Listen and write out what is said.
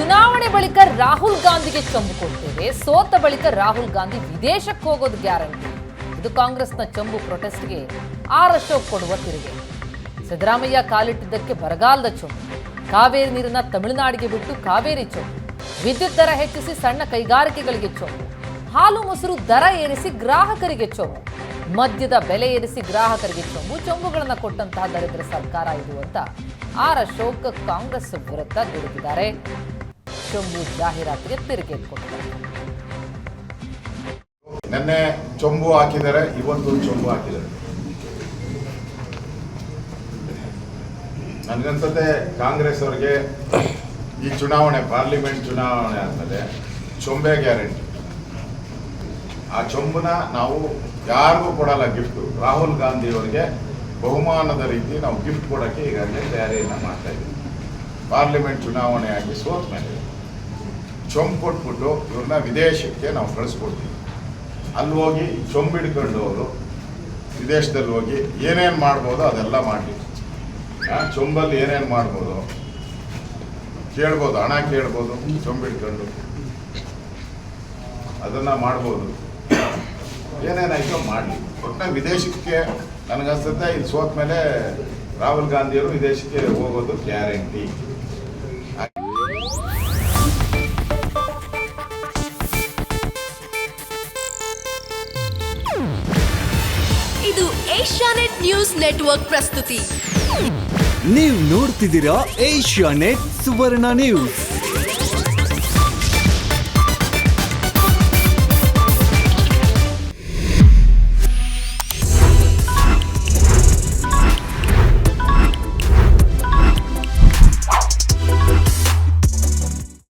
ಚುನಾವಣೆ ಬಳಿಕ ರಾಹುಲ್ ಗಾಂಧಿಗೆ ಚಂಬು ಕೊಡ್ತೇವೆ, ಸೋತ ಬಳಿಕ ರಾಹುಲ್ ಗಾಂಧಿ ವಿದೇಶಕ್ಕೆ ಹೋಗೋದು ಗ್ಯಾರಂಟಿ. ಇದು ಕಾಂಗ್ರೆಸ್ನ ಚಂಬು ಪ್ರೊಟೆಸ್ಟ್ಗೆ ಆರ್ ಅಶೋಕ್ ಕೊಡುವ ತಿರುಗೆ. ಸಿದ್ದರಾಮಯ್ಯ ಕಾಲಿಟ್ಟಿದ್ದಕ್ಕೆ ಬರಗಾಲದ ಚಂಬು, ಕಾವೇರಿ ನೀರನ್ನ ತಮಿಳುನಾಡಿಗೆ ಬಿಟ್ಟು ಕಾವೇರಿ ಚಂಬು, ವಿದ್ಯುತ್ ದರ ಹೆಚ್ಚಿಸಿ ಸಣ್ಣ ಕೈಗಾರಿಕೆಗಳಿಗೆ ಚಂಬು, ಹಾಲು ಮೊಸರು ದರ ಏರಿಸಿ ಗ್ರಾಹಕರಿಗೆ ಚಂಬು, ಮದ್ಯದ ಬೆಲೆ ಏರಿಸಿ ಗ್ರಾಹಕರಿಗೆ ಚಂಬುಗಳನ್ನು ಕೊಟ್ಟಂತಹ ದರಿದ್ರ ಸರ್ಕಾರ ಇದು ಅಂತ ಆರ್ ಅಶೋಕ್ ಕಾಂಗ್ರೆಸ್ ವಿರುದ್ಧ ದುಡಿದಿದ್ದಾರೆ. ಚಂಬು ಜಾಹೀರಾತಿಗೆ ತಿರುಗಿ ಕೊಟ್ಟಿದ್ದಾರೆ. ನಿನ್ನೆ ಚೊಂಬು ಹಾಕಿದ್ದಾರೆ, ಇವತ್ತು ಚೊಂಬು ಹಾಕಿದ್ದಾರೆ. ನನಗನ್ಸುತ್ತೆ ಕಾಂಗ್ರೆಸ್ ಅವರಿಗೆ ಈ ಚುನಾವಣೆ, ಪಾರ್ಲಿಮೆಂಟ್ ಚುನಾವಣೆ ಆದಮೇಲೆ ಚೊಂಬೆ ಗ್ಯಾರಂಟಿ. ಆ ಚೊಂಬನ ನಾವು ಯಾರಿಗೂ ಕೊಡಲ್ಲ ಗಿಫ್ಟು. ರಾಹುಲ್ ಗಾಂಧಿ ಅವರಿಗೆ ಬಹುಮಾನದ ರೀತಿ ನಾವು ಗಿಫ್ಟ್ ಕೊಡೋಕ್ಕೆ ಈಗಾಗಲೇ ತಯಾರಿಯನ್ನು ಮಾಡ್ತಾ ಇದ್ದೀವಿ. ಪಾರ್ಲಿಮೆಂಟ್ ಚುನಾವಣೆ ಆಗಿ ಸೋತ ಮೇಲೆ ಚೊಂಬು ಕೊಟ್ಬಿಟ್ಟು ಇವ್ರನ್ನ ವಿದೇಶಕ್ಕೆ ನಾವು ಕಳಿಸ್ಕೊಡ್ತೀವಿ. ಅಲ್ಲಿ ಹೋಗಿ ಚೊಂಬು ಹಿಡ್ಕೊಂಡು ಅವರು ವಿದೇಶದಲ್ಲಿ ಹೋಗಿ ಏನೇನು ಮಾಡ್ಬೋದು ಅದೆಲ್ಲ ಮಾಡಲಿ. ಚೊಂಬಲ್ಲಿ ಏನೇನು ಮಾಡ್ಬೋದು ಕೇಳ್ಬೋದು, ಹಣ ಕೇಳ್ಬೋದು, ಚೊಂಬು ಹಿಡ್ಕೊಂಡು ಅದನ್ನು ಮಾಡ್ಬೋದು, ಏನೇನಾಯ್ತೋ ಮಾಡಲಿ. ಒಟ್ಟಿನಾಗ ವಿದೇಶಕ್ಕೆ ನನಗನ್ಸುತ್ತೆ ಇಲ್ಲಿ ಸೋತ ಮೇಲೆ ರಾಹುಲ್ ಗಾಂಧಿಯವರು ವಿದೇಶಕ್ಕೆ ಹೋಗೋದು ಗ್ಯಾರಂಟಿ. ಇದು ಏಷ್ಯಾನೆಟ್ ನ್ಯೂಸ್ ನೆಟ್ವರ್ಕ್ ಪ್ರಸ್ತುತಿ. ನೀವು ನೋಡ್ತಿದ್ದೀರಾ ಏಷ್ಯಾನೆಟ್ ಸುವರ್ಣ ನ್ಯೂಸ್.